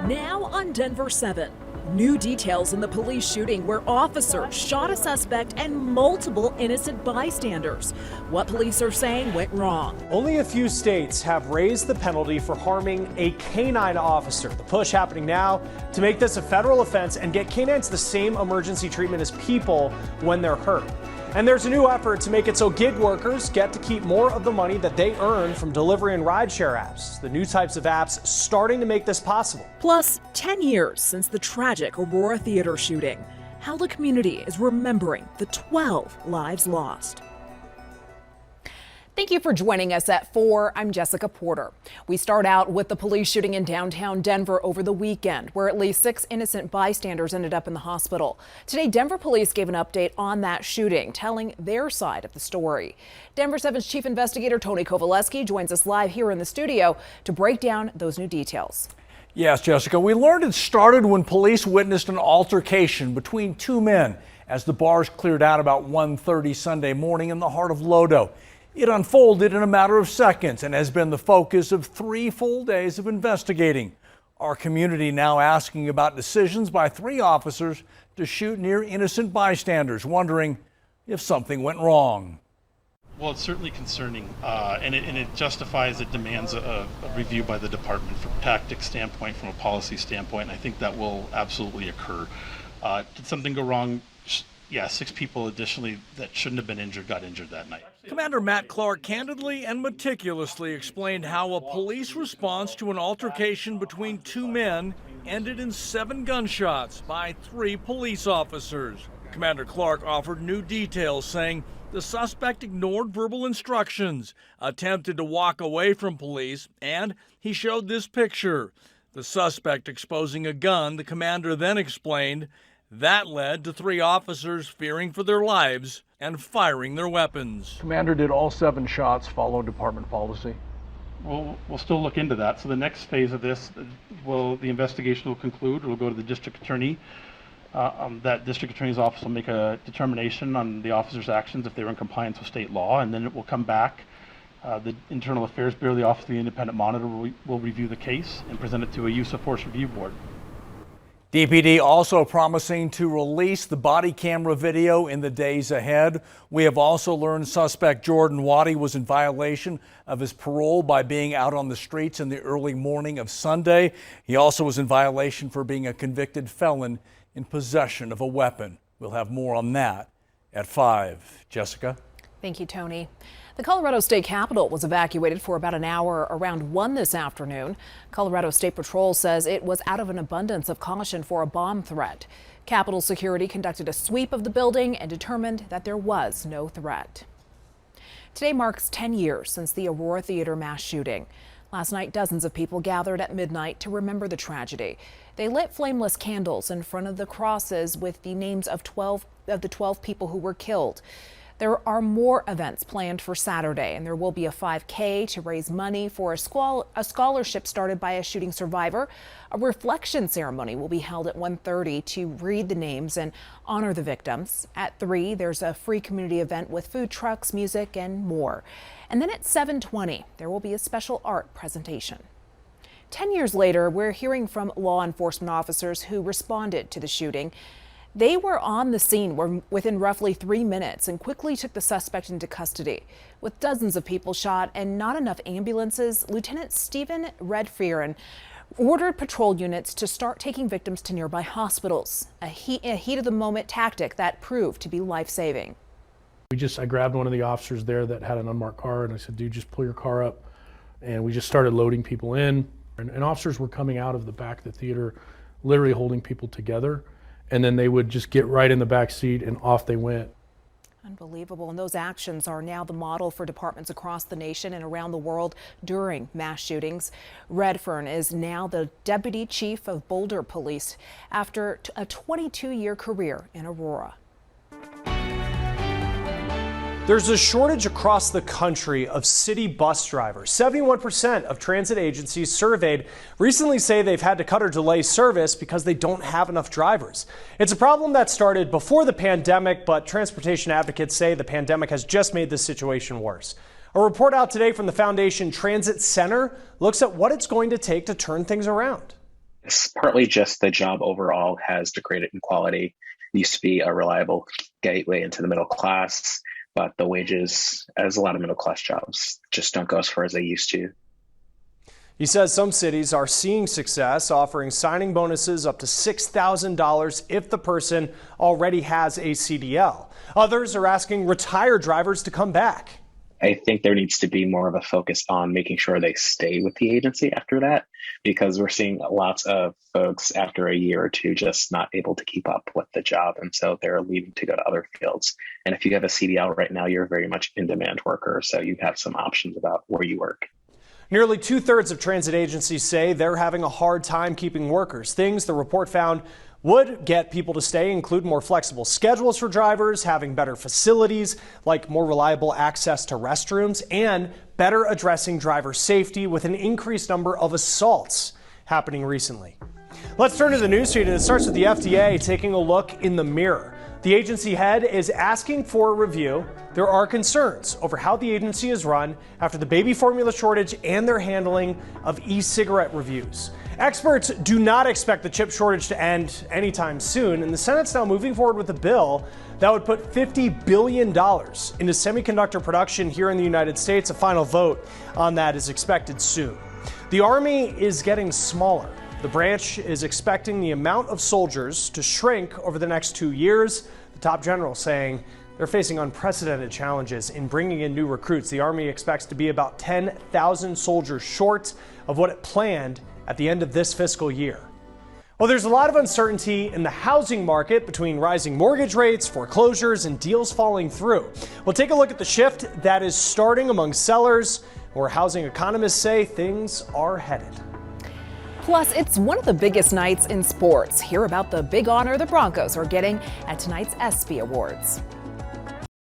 Now on Denver 7. New details in the police shooting where officers shot a suspect and multiple innocent bystanders. What police are saying went wrong. Only a few states have raised the penalty for harming a canine officer. The push happening now to make this a federal offense and get canines the same emergency treatment as people when they're hurt. And there's a new effort to make it so gig workers get to keep more of the money that they earn from delivery and rideshare apps. The new types of apps starting to make this possible. Plus, 10 years since the tragic Aurora theater shooting. How the community is remembering the 12 lives lost. Thank you for joining us at 4. I'm Jessica Porter. We start out with the police shooting in downtown Denver over the weekend, where at least 6 innocent bystanders ended up in the hospital. Today, Denver police gave an update on that shooting, telling their side of the story. Denver 7's chief investigator Tony Kovaleski joins us live here in the studio to break down those new details. Yes, Jessica, we learned it started when police witnessed an altercation between 2 men as the bars cleared out about 1:30 Sunday morning in the heart of Lodo. It unfolded in a matter of seconds and has been the focus of 3 full days of investigating. Our community now asking about decisions by 3 officers to shoot near innocent bystanders, wondering if something went wrong. Well, it's certainly concerning, and it justifies, it demands a review by the department from a tactics standpoint, from a policy standpoint, and I think that will absolutely occur. Did something go wrong? Yeah, 6 people additionally that shouldn't have been injured got injured that night. Commander Matt Clark candidly and meticulously explained how a police response to an altercation between 2 men ended in 7 gunshots by 3 police officers. Commander Clark offered new details, saying the suspect ignored verbal instructions, attempted to walk away from police, and he showed this picture. The suspect exposing a gun, the commander then explained, that led to 3 officers fearing for their lives and firing their weapons. Commander, did all 7 shots follow department policy? We'll still look into that. So the next phase of this, the investigation will conclude. It will go to the district attorney. That district attorney's office will make a determination on the officer's actions if they were in compliance with state law, and then it will come back. The Internal Affairs Bureau, the Office of the Independent Monitor, will review the case and present it to a use of force review board. DPD also promising to release the body camera video in the days ahead. We have also learned suspect Jordan Waddy was in violation of his parole by being out on the streets in the early morning of Sunday. He also was in violation for being a convicted felon in possession of a weapon. We'll have more on that at 5. Jessica? Thank you, Tony. The Colorado State Capitol was evacuated for about an hour around 1 this afternoon. Colorado State Patrol says it was out of an abundance of caution for a bomb threat. Capitol security conducted a sweep of the building and determined that there was no threat. Today marks 10 years since the Aurora theater mass shooting. Last night, dozens of people gathered at midnight to remember the tragedy. They lit flameless candles in front of the crosses with the names of the 12 people who were killed. There are more events planned for Saturday, and there will be a 5K to raise money for a scholarship started by a shooting survivor. A reflection ceremony will be held at 1:30 to read the names and honor the victims. At 3, there's a free community event with food trucks, music, and more. And then at 7:20, there will be a special art presentation. 10 years later, we're hearing from law enforcement officers who responded to the shooting. They were on the scene within roughly 3 minutes and quickly took the suspect into custody. With dozens of people shot and not enough ambulances, Lieutenant Stephen Redfearon ordered patrol units to start taking victims to nearby hospitals, a heat-of-the-moment tactic that proved to be life-saving. I grabbed one of the officers there that had an unmarked car, and I said, dude, just pull your car up. And we just started loading people in. And officers were coming out of the back of the theater, literally holding people together. And then they would just get right in the back seat and off they went. Unbelievable. And those actions are now the model for departments across the nation and around the world during mass shootings. Redfern is now the deputy chief of Boulder Police after a 22-year career in Aurora. There's a shortage across the country of city bus drivers. 71% of transit agencies surveyed recently say they've had to cut or delay service because they don't have enough drivers. It's a problem that started before the pandemic, but transportation advocates say the pandemic has just made the situation worse. A report out today from the Foundation Transit Center looks at what it's going to take to turn things around. It's partly just the job overall has degraded in quality. It used to be a reliable gateway into the middle class, but the wages, as a lot of middle class jobs, just don't go as far as they used to. He says some cities are seeing success, offering signing bonuses up to $6,000 if the person already has a CDL. Others are asking retired drivers to come back. I think there needs to be more of a focus on making sure they stay with the agency after that, because we're seeing lots of folks after a year or two just not able to keep up with the job. And so they're leaving to go to other fields. And if you have a CDL right now, you're very much in demand worker. So you have some options about where you work. Nearly 2/3 of transit agencies say they're having a hard time keeping workers. Things the report found would get people to stay include more flexible schedules for drivers, having better facilities like more reliable access to restrooms, and better addressing driver safety with an increased number of assaults happening recently. Let's turn to the news feed, and it starts with the FDA taking a look in the mirror. The agency head is asking for a review. There are concerns over how the agency is run after the baby formula shortage and their handling of e-cigarette reviews. Experts do not expect the chip shortage to end anytime soon, and the Senate's now moving forward with a bill that would put $50 billion into semiconductor production here in the United States. A final vote on that is expected soon. The Army is getting smaller. The branch is expecting the amount of soldiers to shrink over the next 2 years. The top general saying they're facing unprecedented challenges in bringing in new recruits. The Army expects to be about 10,000 soldiers short of what it planned at the end of this fiscal year. Well, there's a lot of uncertainty in the housing market between rising mortgage rates, foreclosures, and deals falling through. We'll take a look at the shift that is starting among sellers, where housing economists say things are headed. Plus, it's one of the biggest nights in sports. Hear about the big honor the Broncos are getting at tonight's ESPY Awards.